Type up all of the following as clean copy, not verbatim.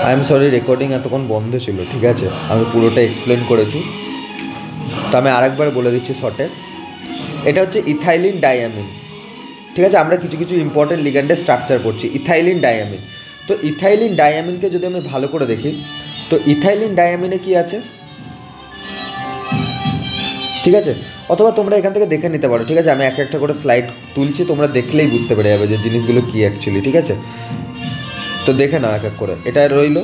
I am sorry, recording এতক্ষণ বন্ধ ছিল, ঠিক আছে? আমি পুরোটা এক্সপ্লেন করেছি, তো আমি আরেকবার বলে দিচ্ছি শর্টে। এটা হচ্ছে ইথাইলিন ডাইঅ্যামিন, ঠিক আছে? আমরা কিছু কিছু ইম্পর্টেন্ট লিগ্যান্ডের স্ট্রাকচার পড়ছি। ইথাইলিন ডাইঅ্যামিন, তো ইথাইলিন ডাইঅ্যামিনকে যদি আমি ভালো করে দেখি, তো ইথাইলিন ডাইঅ্যামিনে কি আছে, ঠিক আছে? অথবা তোমরা এখান থেকে দেখে নিতে পারো, ঠিক আছে? আমি এক একটা করে স্লাইড তুলছি, তোমরা দেখলেই বুঝতে পেরে যাবে যে জিনিসগুলো কী অ্যাকচুয়ালি, ঠিক আছে? তো দেখে নাও এক এক করে। এটা রইল,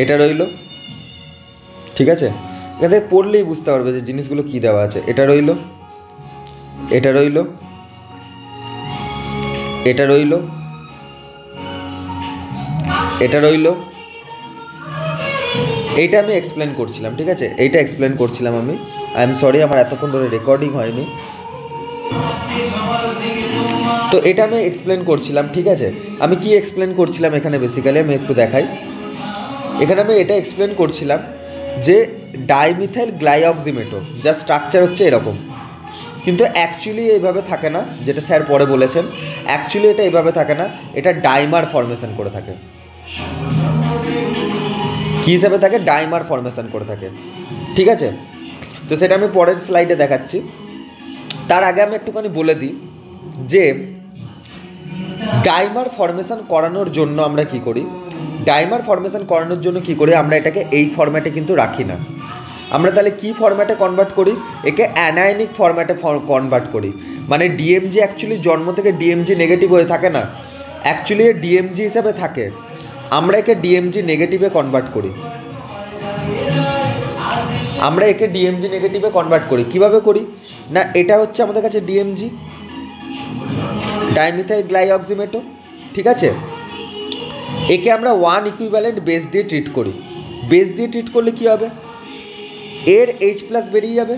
এটা রইল, ঠিক আছে? এখান থেকে পড়লেই বুঝতে পারবে যে জিনিসগুলো কী দেওয়া আছে। এটা রইল, এটা রইল, এটা রইল, এটা রইল, এইটা আমি এক্সপ্লেন করছিলাম, ঠিক আছে? এইটা এক্সপ্লেন করছিলাম আমি। আই এম সরি, আমার এতক্ষণ ধরে রেকর্ডিং হয়নি, তো এটা আমি এক্সপ্লেন করছিলাম, ঠিক আছে? আমি কি এক্সপ্লেন করছিলাম এখানে বেসিক্যালি আমি একটু দেখাই। এখানে আমি এটা এক্সপ্লেন করছিলাম যে ডাইমিথাইল গ্লাইঅক্সিমেটো যার স্ট্রাকচার হচ্ছে এরকম, কিন্তু অ্যাকচুয়ালি এইভাবে থাকে না, যেটা স্যার পরে বলেছেন। অ্যাকচুয়ালি এটা এইভাবে থাকে না, এটা ডাইমার ফর্মেশন করে থাকে। কী হিসাবে থাকে? ডাইমার ফর্মেশন করে থাকে, ঠিক আছে? তো সেটা আমি পরের স্লাইডে দেখাচ্ছি। তার আগে আমি একটুখানি বলে দিই যে ডাইমার ফর্মেশন করানোর জন্য আমরা কি করি, ডাইমার ফর্মেশন করানোর জন্য কি করি, আমরা এটাকে এই ফরম্যাটে কিন্তু রাখি না। আমরা তাহলে কি ফরম্যাটে কনভার্ট করি? একে অ্যানায়নিক ফরম্যাটে কনভার্ট করি। মানে ডিএমজি অ্যাকচুয়ালি জন্ম থেকে ডিএমজি নেগেটিভ হয়ে থাকে না, অ্যাকচুয়ালি এ ডিএমজি হিসাবে থাকে, আমরা একে ডিএমজি নেগেটিভে কনভার্ট করি। আমরা একে ডিএমজি নেগেটিভে কনভার্ট করি। কীভাবে করি না, এটা হচ্ছে আমাদের কাছে ডিএমজি, ডাইমিথাইল গ্লাইঅক্সিমেটো, ঠিক আছে? একে আমরা 1 ইকুইভ্যালেন্ট বেস দিয়ে ট্রিট করি। বেস দিয়ে ট্রিট করলে কী হবে? এর H+ বেরিয়ে যাবে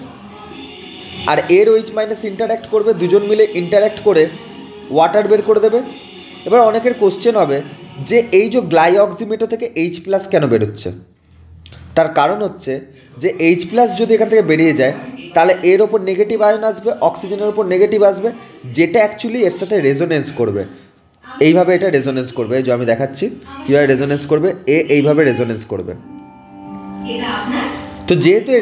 আর এর OH- ইন্টারঅ্যাক্ট করবে, দুজন মিলে ইন্টারঅ্যাক্ট করে ওয়াটার বের করে দেবে। এবার অনেকের কোশ্চেন হবে যে এই যে গ্লাইঅক্সিমেটো থেকে H+ কেন বেরোচ্ছে? তার কারণ হচ্ছে যে H+ যদি এখান থেকে বেরিয়ে যায় তাহলে এর ওপর নেগেটিভ আয়ন আসবে, অক্সিজেনের ওপর নেগেটিভ আসবে, যেটা অ্যাকচুয়ালি এর সাথে রেজোনেন্স করবে। এইভাবে এটা রেজোনেন্স করবে, এই যে আমি দেখাচ্ছি কীভাবে রেজোনেন্স করবে। এইভাবে রেজোনেন্স করবে। তো যেহেতু এ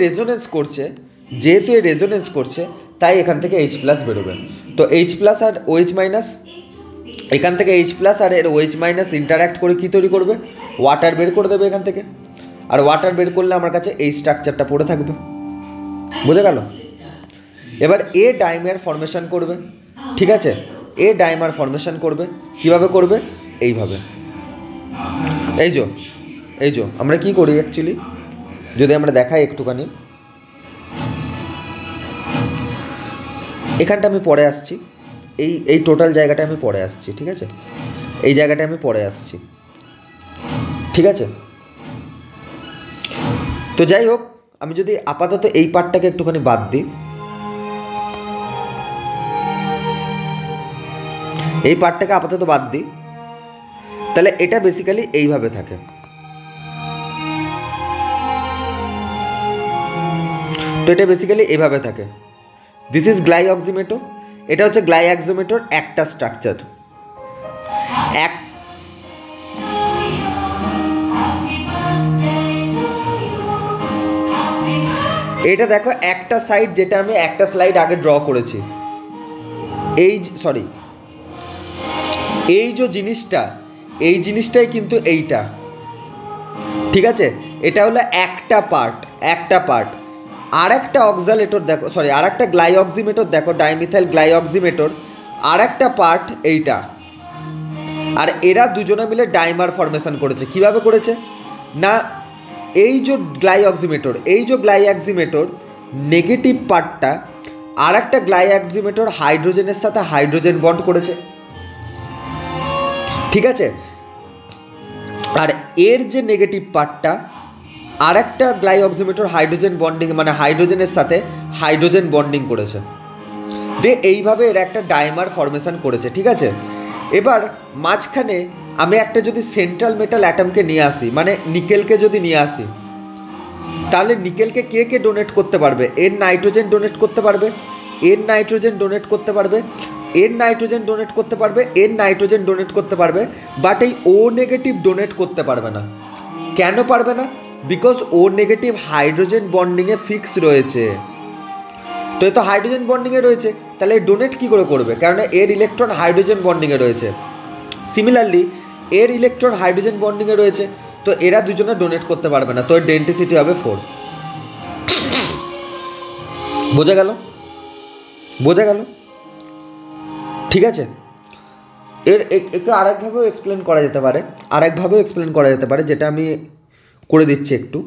রেজোনেন্স করছে তাই এখান থেকে H+ বেরোবে। তো H+ আর OH-, এখান থেকে H+ আর এর OH- ইন্টারঅ্যাক্ট করে কী তৈরি করবে? ওয়াটার বের করে দেবে এখান থেকে। আর ওয়াটার বের করলে আমার কাছে এই স্ট্রাকচারটা পড়ে থাকবে, বুঝে গেল? এবার এ ডাইমার ফর্মেশন করবে, ঠিক আছে? এ ডাইমার ফর্মেশন করবে, কীভাবে করবে? এইভাবে। এই যে আমরা কি করি অ্যাকচুয়ালি, যদি আমরা দেখাই একটুখানি, এখানটা আমি পরে আসছি, এই টোটাল জায়গাটা আমি পরে আসছি, ঠিক আছে? এই জায়গাটা আমি পরে আসছি, ঠিক আছে? তো যাই হোক, আমি যদি আপাতত এই পার্টটাকে একটুখানি বাদ দিই, এই পার্টটাকে আপাতত বাদ দিই, তাহলে এটা বেসিক্যালি এইভাবে থাকে। তো এটা বেসিক্যালি এইভাবে থাকে। This is glyoximato. এটা হচ্ছে গ্লাইঅক্সিমেটোর একটা স্ট্রাকচার। এটা দেখো একটা সাইড, যেটা আমি একটা স্লাইড আগে ড্র করেছি, এই যে জিনিসটা, এই জিনিসটাই কিন্তু এইটা, ঠিক আছে? এটা হলো একটা পার্ট। আর একটা অক্সালেটর দেখো, সরি, আর একটা গ্লাইঅক্সিমেটর দেখো, ডাইমিথাইল গ্লাইঅক্সিমেটর, আর একটা পার্ট এইটা। আর এরা দুজনে মিলে ডাইমার ফর্মেশন করেছে। কিভাবে করেছে না, এই যে গ্লাইঅক্সিমেটর নেগেটিভ পার্টটা আর একটা গ্লাইঅক্সিমেটর হাইড্রোজেনের সাথে হাইড্রোজেন বন্ড করেছে, ঠিক আছে? আর এর যে নেগেটিভ পার্টটা আর একটা গ্লাইঅক্সিমেটর হাইড্রোজেন বন্ডিং, মানে হাইড্রোজেনের সাথে হাইড্রোজেন বন্ডিং করেছে, দিয়ে এইভাবে এরা একটা ডাইমার ফর্মেশন করেছে, ঠিক আছে? এবার মাঝখানে আমি একটা যদি সেন্ট্রাল মেটাল অ্যাটমকে নিয়ে আসি, মানে নিকেলকে যদি নিয়ে আসি, তাহলে নিকেলকে কে ডোনেট করতে পারবে? এর নাইট্রোজেন ডোনেট করতে পারবে, এর নাইট্রোজেন ডোনেট করতে পারবে, এর নাইট্রোজেন ডোনেট করতে পারবে, বাট এই ও নেগেটিভ ডোনেট করতে পারবে না। কেন পারবে না? বিকজ ও নেগেটিভ হাইড্রোজেন বন্ডিংয়ে ফিক্স রয়েছে। তো এ তো হাইড্রোজেন বন্ডিংয়ে রয়েছে, তাহলে ডোনেট কী করে করবে? কারণ এর ইলেকট্রন হাইড্রোজেন বন্ডিংয়ে রয়েছে। সিমিলারলি এর ইলেকট্রন হাইড্রোজেন বন্ডিংয়ে রয়েছে, তো এরা দুজনে ডোনেট করতে পারবে না, তো এর ডেন্সিটি হবে 4। বোঝা গেল? বোঝা গেল? ঠিক আছে। একটু আরেকভাবেও এক্সপ্লেন করা যেতে পারে, যেটা আমি করে দিচ্ছি একটু।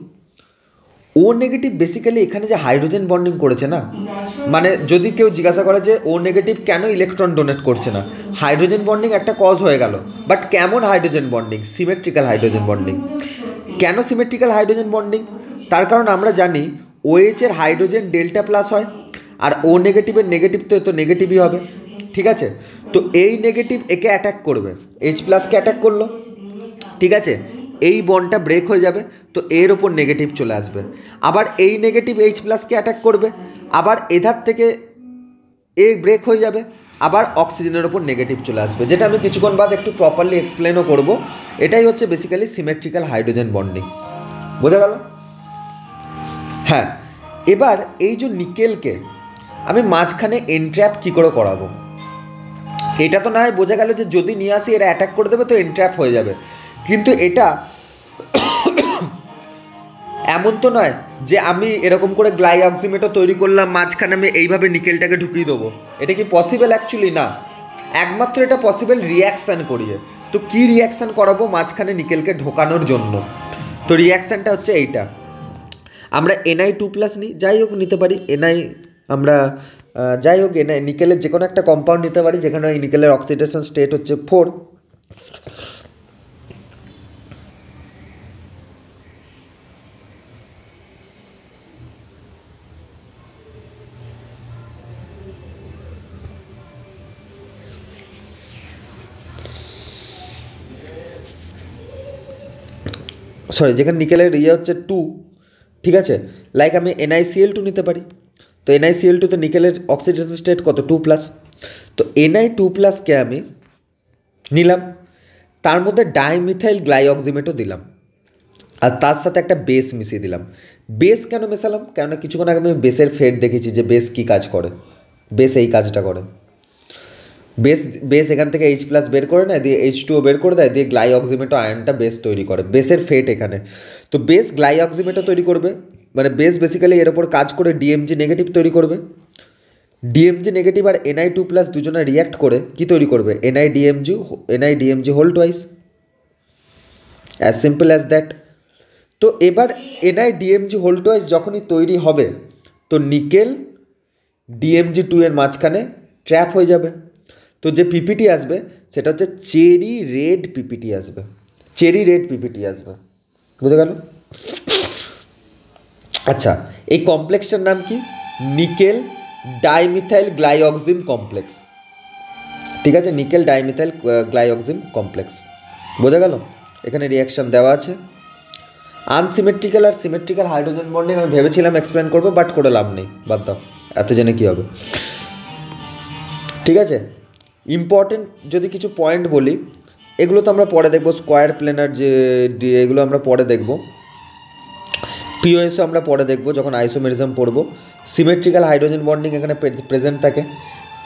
ও নেগেটিভ বেসিক্যালি এখানে যে হাইড্রোজেন বন্ডিং করেছে না, মানে যদি কেউ জিজ্ঞাসা করে যে ও নেগেটিভ কেন ইলেকট্রন ডোনেট করছে না, হাইড্রোজেন বন্ডিং একটা কজ হয়ে গেল, বাট কেমন hydrogen bonding? Symmetrical hydrogen bonding. কেন সিমেট্রিক্যাল হাইড্রোজেন বন্ডিং? তার কারণ আমরা জানি OH এর হাইড্রোজেন ডেল্টা প্লাস হয়, আর ও নেগেটিভের নেগেটিভ তো নেগেটিভই হবে। ঠিক আছে, তো এই নেগেটিভ একে অ্যাটাক করবে, H প্লাসকে অ্যাটাক করলো, ঠিক আছে, এই বন্ডটা ব্রেক হয়ে যাবে, তো এর ওপর নেগেটিভ চলে আসবে। আবার এই নেগেটিভ H প্লাসকে অ্যাটাক করবে, আবার এধার থেকে এ ব্রেক হয়ে যাবে, আবার অক্সিজেনের ওপর নেগেটিভ চলে আসবে, যেটা আমি কিছুক্ষণ বাদ একটু প্রপারলি এক্সপ্লেনও করব। এটাই হচ্ছে বেসিক্যালি সিমেট্রিক্যাল হাইড্রোজেন বন্ডিং। বোঝা গেল? হ্যাঁ, এবার এই যে নিকেলকে আমি মাঝখানে এনট্র্যাপ কী করে করাবো, এটা তো না হয় বোঝা গেল যে যদি নিয়ে আসি এরা অ্যাটাক করে দেবে, তো এনট্র্যাপ হয়ে যাবে। কিন্তু এটা এমন তো নয় যে আমি এরকম করে গ্লাইঅক্সিমেটও তৈরি করলাম, মাঝখানে আমি এইভাবে নিকেলটাকে ঢুকিয়ে দেবো। এটা কি পসিবল? অ্যাকচুয়ালি না, একমাত্র এটা পসিবল রিয়াকশান করিয়ে। তো কী রিয়াকশান করাবো মাঝখানে নিকেলকে ঢোকানোর জন্য? তো রিয়াকশানটা হচ্ছে এইটা, আমরা Na2+ নিই, যাই হোক নিতে পারি Na, আমরা যাই হোক Na নিকেলের যে কোনো একটা কম্পাউন্ড নিতে পারি, যেখানে এই নিকেলের অক্সিডেশন স্টেট হচ্ছে 4। সরি, যেখানে নিকেলের হচ্ছে 2, ঠিক আছে, লাইক আমি NiCl2 নিতে পারি। তো NiCl2 তো নিকেলের অক্সিডেশন স্টেট কত? 2+। তো Na2+কে আমি নিলাম, তার মধ্যে ডাইমিথাইল গ্লাইঅক্সিমেটও দিলাম, আর তার সাথে একটা বেস মিশিয়ে দিলাম। বেস কেন মেশালাম? কেননা কিছুক্ষণ আগে আমি বেসের ফেট দেখেছি যে বেস কী কাজ করে। বেস এই কাজটা করে, বেস এখান থেকে H+ বের করে নেয়, দিয়ে H2O বের করে দেয়, দিয়ে গ্লাইঅক্সিমেটো আয়নটা বেস তৈরি করে। বেসের ফেট এখানে, তো বেস গ্লাইঅক্সিমেটো তৈরি করবে, মানে বেস বেসিক্যালি এর ওপর কাজ করে DMG নেগেটিভ তৈরি করবে। DMG নেগেটিভ আর Na2+ দুজনে রিয়াক্ট করে কি তৈরি করবে? NiDMG whole twice, as simple as that. তো এবার NiDMG হোল টুয়াইস যখনই তৈরি হবে, তো নিকেল DMG2 এর মাঝখানে ট্র্যাপ হয়ে যাবে। তো যে পিপিটি আসবে সেটা হচ্ছে চেরি রেড পিপিটি আসবে, বুঝে গেল? আচ্ছা, এই কমপ্লেক্সটার নাম কি? Nickel dimethyl glyoxime complex. ঠিক আছে, নিকেল ডাইমিথাইল গ্লাইঅক্সিম কমপ্লেক্স। বোঝা গেল? এখানে রিয়াকশান দেওয়া আছে। আনসিমেট্রিক্যাল আর সিমেট্রিক্যাল হাইড্রোজেন বন্ডিং আমি ভেবেছিলাম এক্সপ্লেন করবো, বাট করে লাভ নেই, বাদ দাও, এত জেনে কী হবে। ঠিক আছে, ইম্পর্টেন্ট যদি কিছু পয়েন্ট বলি, এগুলো তো আমরা পরে দেখব। স্কোয়ার প্লেনার যে এগুলো আমরা পরে দেখব, পিওএসও আমরা পরে দেখব যখন আইসোমেরিজম পড়ব। সিমেট্রিক্যাল হাইড্রোজেন বন্ডিং এখানে প্রেজেন্ট থাকে।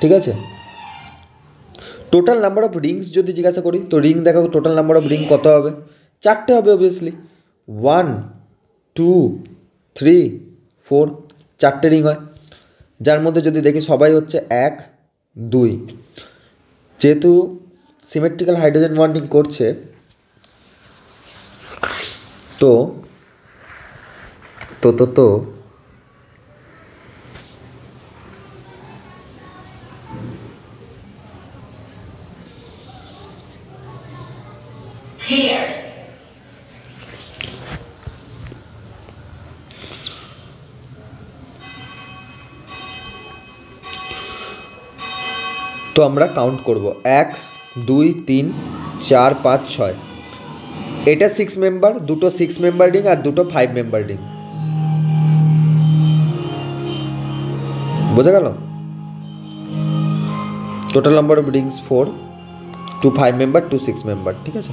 ঠিক আছে, টোটাল নাম্বার অফ রিংস যদি জিজ্ঞাসা করি, তো রিং দেখো, টোটাল নাম্বার অফ রিং কত হবে? 4টে হবে অবভিয়াসলি। 1 2 3 4, 4টে রিং হয়, যার মধ্যে যদি দেখি সবাই হচ্ছে 1 2। যেহেতু সিমেট্রিক্যাল হাইড্রোজেন বন্ডিং করছে, তো তো তো তো তো আমরা কাউন্ট করব 1 2 3 4 5 6। এটা 6 মেম্বার, দুটো 6 মেম্বার রিং আর দুটো 5 মেম্বার রিং। বোঝা গেল? Total number of rings 4, 2 5 member, 2 6 member, ঠিক আছে।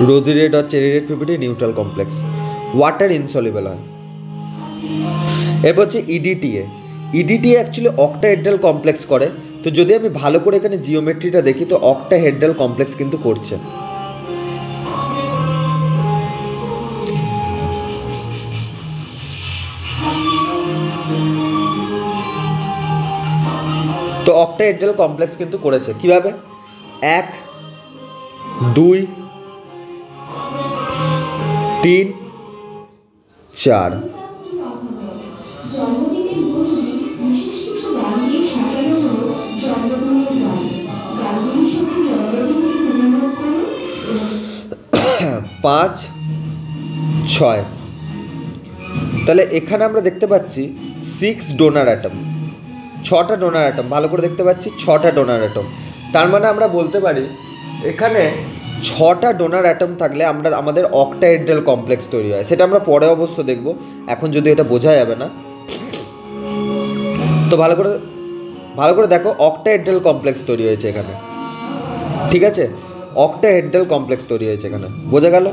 রোজি রেড আর cherry red PPT neutral complex, water insoluble হয়। এরপর হচ্ছে EDTA. EDTA actually octahedral complex করে। তো যদি আমি ভালো করে এখানে জিওমেট্রিটা দেখি তো অক্টাহেড্রাল কমপ্লেক্স কিন্তু করছে। তো অক্টাহেড্রাল কমপ্লেক্স কিন্তু করেছে কিভাবে? 1 2 3 4। জন্মদিনের উপযোগী বিশেষ কিছু গান দিয়ে সাজানো হলো জন্মদিনের গান। গানগুলির সাথে জন্মদিনকে অনুভব করুন। 5 6। তাহলে এখানে আমরা দেখতে পাচ্ছি 6 ডোনার অ্যাটম, 6টা ডোনার অ্যাটম, ভালো করে দেখতে পাচ্ছি 6টা ডোনার অ্যাটম। তার মানে আমরা বলতে পারি এখানে 6টা ডোনার অ্যাটম থাকলে আমাদের অক্টাহেড্রাল কমপ্লেক্স তৈরি হয়। সেটা আমরা পরে অবশ্য দেখব, এখন যদি এটা বোঝা যাবে না। তো ভালো করে দেখো অক্টাহেড্রাল কমপ্লেক্স তৈরি হয়েছে এখানে, ঠিক আছে। অক্টাহেড্রাল কমপ্লেক্স তৈরি হয়েছে এখানে, বোঝা গেল?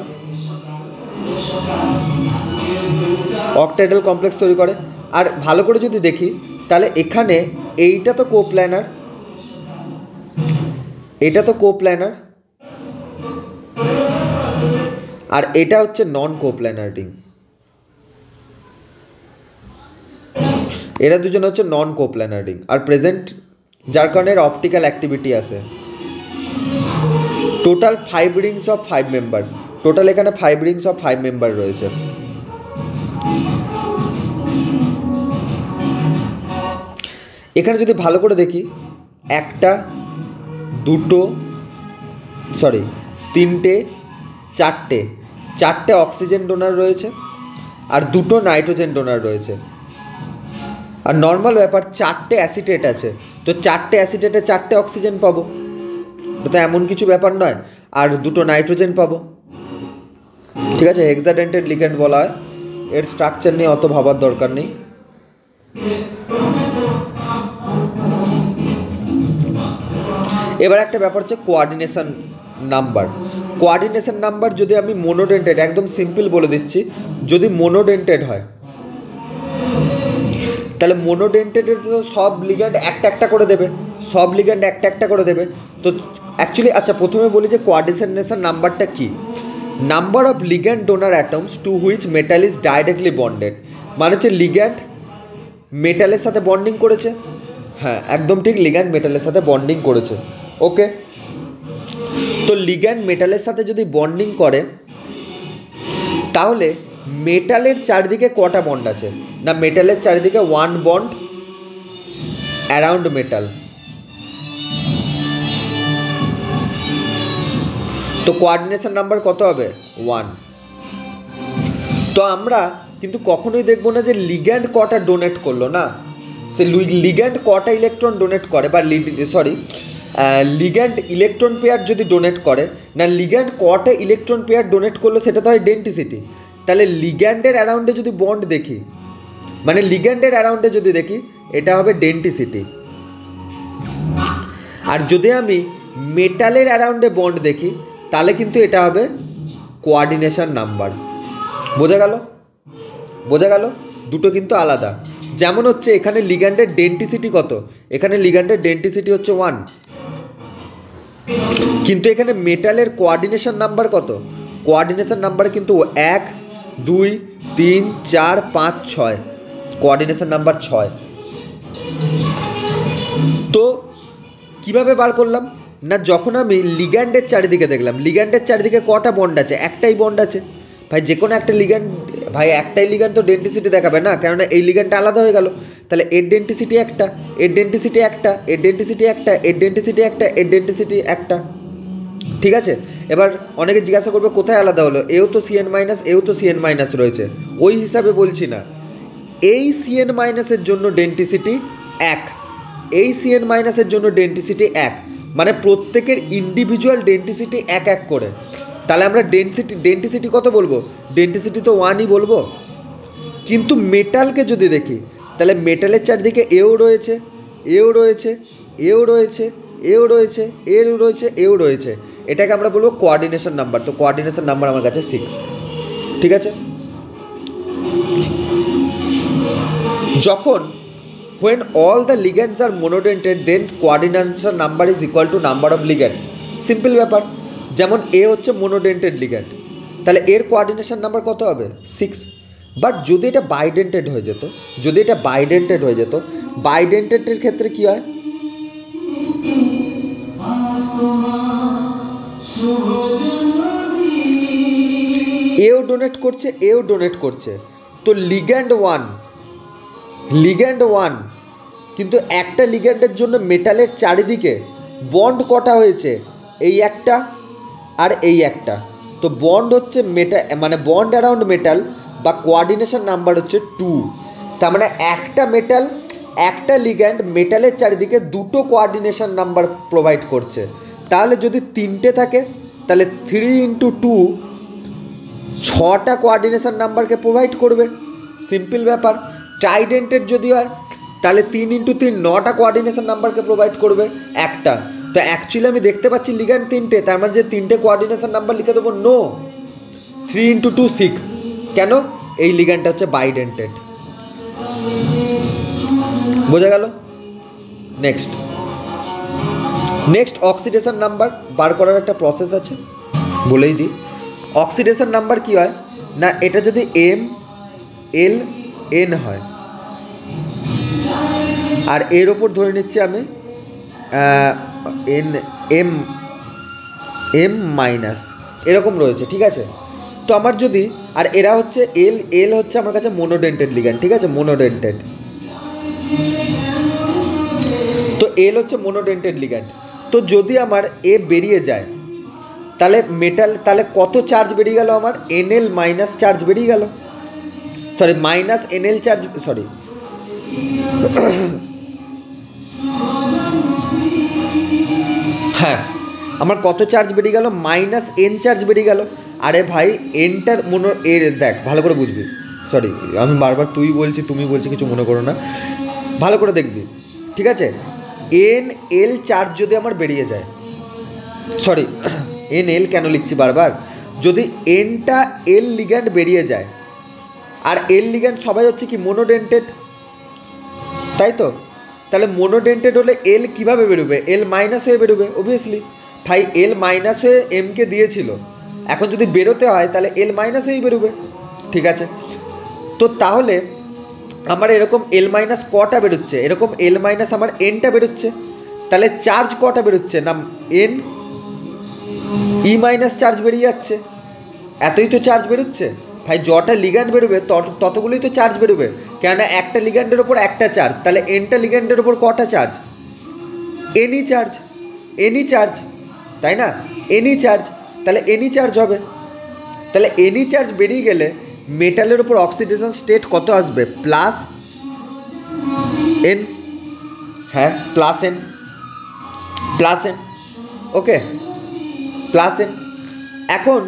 অক্টাহেড্রাল কমপ্লেক্স তৈরি করে। আর ভালো করে যদি দেখি তাহলে এখানে এইটা তো কোপ্ল্যানার, এটা তো কোপ্ল্যানার, আর এটা হচ্ছে নন কোপ্ল্যানার রিং। এরা দুজন হচ্ছে নন কোপ্ল্যানার রিং আর প্রেজেন্ট, যার কারণে এর অপটিক্যাল অ্যাক্টিভিটি আছে। Total 5 Rings of 5 member, total এখানে 5 রিংস অফ 5 মেম্বার রয়েছে। এখানে যদি ভালো করে দেখি 1টা 2টো 3টে 4টে অক্সিজেন ডোনার রয়েছে আর 2টো নাইট্রোজেন ডোনার রয়েছে। আর নর্মাল ব্যাপার 4টে অ্যাসিটেট আছে, তো 4টে অ্যাসিটেটে 4টে অক্সিজেন পাবো, তো এমন কিছু ব্যাপার নয়। আর 2টো নাইট্রোজেন পাবো, ঠিক আছে। হেক্সাডেন্টেড লিগ্যান্ড বলা হয়, এর স্ট্রাকচার নিয়ে অত ভাবার দরকার নেই। এবার একটা ব্যাপার হচ্ছে কোঅর্ডিনেশন নাম্বার। কোঅর্ডিনেশন নাম্বার যদি আমি মোনোডেন্টেড, একদম সিম্পল বলে দিচ্ছি, যদি মোনোডেন্টেড হয় তাহলে মোনোডেন্টেডের তো সব লিগ্যান্ড একটা একটা করে দেবে, সব লিগ্যান্ড একটা একটা করে দেবে। তো অ্যাকচুয়ালি আচ্ছা প্রথমে বলি যে কোঅর্ডিনেশন নাম্বারটা কি। Number of ligand donor atoms to which metal is directly bonded, মানে হচ্ছে লিগ্যান্ড মেটালের সাথে বন্ডিং করেছে। হ্যাঁ একদম ঠিক, লিগ্যান্ড মেটালের সাথে বন্ডিং করেছে। ওকে, তো লিগ্যান্ড মেটালের সাথে যদি বন্ডিং করে তাহলে মেটালের চারিদিকে কটা বন্ড আছে না, মেটালের চারিদিকে 1 বন্ড অ্যারাউন্ড মেটাল। তো কোঅর্ডিনেশন নাম্বার কত হবে? 1। তো আমরা কিন্তু কখনোই দেখবো না যে লিগ্যান্ড কটা ডোনেট করলো, না, সে লিগ্যান্ড কটা ইলেকট্রন ডোনেট করে, বা লিগ্যান্ড ইলেকট্রন পেয়ার যদি ডোনেট করে, না লিগ্যান্ড কটা ইলেকট্রন পেয়ার ডোনেট করলো সেটা তো হয় ডেন্টিসিটি। তাহলে লিগ্যান্ডের অ্যারাউন্ডে যদি বন্ড দেখি, মানে লিগ্যান্ডের অ্যারাউন্ডে যদি দেখি, এটা হবে ডেন্টিসিটি। আর যদি আমি মেটালের অ্যারাউন্ডে বন্ড দেখি তাহলে কিন্তু এটা হবে কোঅর্ডিনেশন নাম্বার। বোঝা গেল? দুটো কিন্তু আলাদা। যেমন হচ্ছে এখানে লিগ্যান্ডের ডেন্টিসিটি কত, এখানে লিগ্যান্ডের ডেন্টিসিটি হচ্ছে 1, কিন্তু এখানে মেটালের কোঅর্ডিনেশন নাম্বার কত? কোঅর্ডিনেশন নাম্বার কিন্তু 1 2 3 4 5 6, কোঅর্ডিনেশন নাম্বার 6। তো কিভাবে বার করলাম না, যখন আমি লিগ্যান্ডের চারিদিকে দেখলাম, লিগ্যান্ডের চারিদিকে কটা বন্ড আছে? একটাই বন্ড আছে ভাই। যে কোনো একটা লিগ্যান্ড, ভাই একটাই লিগ্যান্ড তো ডেন্টিসিটি দেখাবে না, কেননা এই লিগ্যান্ডটা আলাদা হয়ে গেল। তাহলে এর ডেন্টিসিটি একটা, এর ডেন্টিসিটি একটা, এর ডেন্টিসিটি একটা, এর ডেন্টিসিটি একটা, এর ডেন্টিসিটি একটা, ঠিক আছে। এবার অনেকে জিজ্ঞাসা করবে কোথায় আলাদা হলো, এও তো CN মাইনাস, এও তো CN মাইনাস রয়েছে, ওই হিসাবে বলছি না। এই CN মাইনাসের জন্য ডেন্টিসিটি 1, এই CN মাইনাসের জন্য ডেন্টিসিটি 1, মানে প্রত্যেকের ইন্ডিভিজুয়াল ডেন্টিসিটি 1 1 করে। তাহলে আমরা ডেন্সিটি কত বলবো? ডেন্সিটি তো 1ই বলবো। কিন্তু মেটালকে যদি দেখি তাহলে মেটালের চারদিকে এও রয়েছে, এও রয়েছে, এও রয়েছে, এও রয়েছে, এও রয়েছে, এও রয়েছে। এটাকে আমরা বলবো কোঅর্ডিনেশন নাম্বার। তো কোঅর্ডিনেশন নাম্বার আমার কাছে 6। ঠিক আছে। যখন when all the ligands are monodentate then coordination number is equal to number of ligands। Simple ব্যাপার। যেমন এ হচ্ছে মোনোডেন্টেড লিগ্যান্ড, তাহলে এর কোঅর্ডিনেশন নাম্বার কত হবে? 6। বাট যদি এটা বাইডেন্টেড হয়ে যেত, যদি এটা বাইডেন্টেড হয়ে যেত, বাইডেন্টেডের ক্ষেত্রে কী হয়? এও ডোনেট করছে, এও ডোনেট করছে, তো লিগ্যান্ড ওয়ান কিন্তু একটা লিগ্যান্ডের জন্য মেটালের চারিদিকে বন্ড কটা হয়েছে? এই একটা আর এই একটা। তো বন্ড হচ্ছে মানে বন্ড অ্যারাউন্ড মেটাল বা কোঅর্ডিনেশন নাম্বার হচ্ছে 2। তার মানে একটা লিগ্যান্ড মেটালের চারিদিকে দুটো কোঅর্ডিনেশন নাম্বার প্রোভাইড করছে। তাহলে যদি 3টে থাকে তাহলে 3 × 2 6টা কোঅর্ডিনেশন নাম্বারকে প্রোভাইড করবে। সিম্পল ব্যাপার। ট্রাইডেন্টেড যদি হয় তাহলে 3 × 3 9টা কোঅর্ডিনেশন নাম্বারকে প্রোভাইড করবে একটা। তো অ্যাকচুয়ালি আমি দেখতে পাচ্ছি লিগ্যান্ড 3টে, তার মানে যে 3টে কোঅর্ডিনেশন নাম্বার লিখে দেবো? নো, 3 × 2 6। কেন? এই লিগ্যান্ডটা হচ্ছে বাইডেন্টেড। বোঝা গেল? নেক্সট অক্সিডেশন নাম্বার বার করার একটা প্রসেস আছে, বলেই দিই। অক্সিডেশন নাম্বার কী হয় না, এটা যদি MLN হয় আর এর ওপর ধরে নিচ্ছি আমি M মাইনাস এরকম রয়েছে। ঠিক আছে। তো আমার যদি আর এরা হচ্ছে এল হচ্ছে আমার কাছে মোনোডেন্টেড লিগ্যান্ড। ঠিক আছে, মোনোডেন্টেড। তো এল হচ্ছে মোনোডেন্টেড লিগ্যান্ড। তো যদি আমার এ বেরিয়ে যায় তাহলে কত চার্জ বেরিয়ে গেল? আমার NL মাইনাস চার্জ বেরিয়ে গেল, sorry minus NL charge, sorry হ্যাঁ, আমার কত চার্জ বেরিয়ে গেল? মাইনাস N চার্জ বেরিয়ে গেল। আরে ভাই, এনটার দেখ ভালো করে বুঝবি, সরি আমি বারবার তুই বলছি তুমি বলছি, কিছু মনে করো না, ভালো করে দেখবি। ঠিক আছে। NL চার্জ যদি আমার বেরিয়ে যায়, সরি NL কেন লিখছি বারবার, যদি Nটা L লিগ্যান্ড বেরিয়ে যায়, আর L লিগ্যান্ড সবাই হচ্ছে কি মোনোডেন্টেড, তাই তো? তাহলে মোনোডেন্টেড হলে L কীভাবে বেরোবে? L মাইনাস হয়ে বেরোবে অবভিয়াসলি। ভাই L মাইনাস হয়ে Mকে দিয়েছিল, এখন যদি বেরোতে হয় তাহলে L মাইনাস হয়েই বেরোবে। ঠিক আছে। তো তাহলে আমার এরকম L মাইনাস কটা বেরোচ্ছে? এরকম L মাইনাস আমার Nটা বেরোচ্ছে। তাহলে চার্জ কটা বেরোচ্ছে? না N E মাইনাস চার্জ বেরিয়ে যাচ্ছে। এতই তো চার্জ বেরোচ্ছে ভাই। যটা লিগ্যান্ড বেরোবে ততগুলোই তো চার্জ বেরোবে, কেননা একটা লিগ্যান্ডের ওপর একটা চার্জ। তাহলে Nটা লিগ্যান্ডের ওপর কটা চার্জ? এনি চার্জ, তাই না? এনি চার্জ, তাহলে এনি চার্জ হবে। তাহলে এনি চার্জ বেরিয়ে গেলে মেটালের ওপর অক্সিডেশন স্টেট কত আসবে? Plus N। হ্যাঁ, প্লাস N, ওকে, প্লাস N। এখন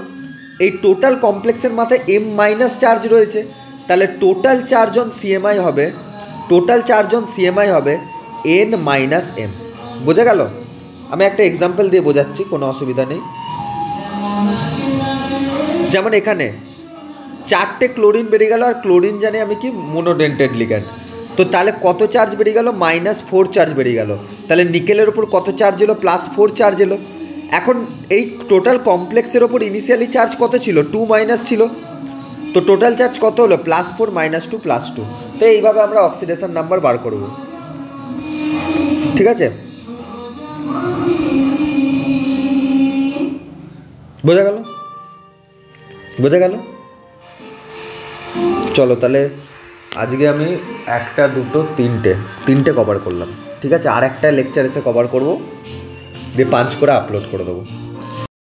এই টোটাল কমপ্লেক্সের মাথায় M মাইনাস চার্জ রয়েছে, তাহলে টোটাল চার্জ অন CMI হবে N মাইনাস M। বোঝা গেল? আমি একটা এক্সাম্পল দিয়ে বোঝাচ্ছি, কোনো অসুবিধা নেই। যেমন এখানে 4টে ক্লোরিন বেরিয়ে গেল, আর ক্লোরিন জানি আমি কি মোনোডেন্টেড লিগ্যান্ড। তো তাহলে কত চার্জ বেরিয়ে গেল? -4 চার্জ বেরিয়ে গেল। তাহলে নিকেলের ওপর কত চার্জ এলো? +4 চার্জ এলো। এখন এই টোটাল কমপ্লেক্সের ওপর ইনিশিয়ালি চার্জ কত ছিল? 2 মাইনাস ছিল। তো টোটাল চার্জ কত হলো? +4 - 2 +2। তো এইভাবে আমরা অক্সিডেশন নাম্বার বার করব। ঠিক আছে, বোঝা গেল? চলো তাহলে আজকে আমি 1, 2, 3টে কভার করলাম। ঠিক আছে, আর একটা লেকচার এসে কভার করবো, দিয়ে পাঞ্চ করে আপলোড করে দেবো।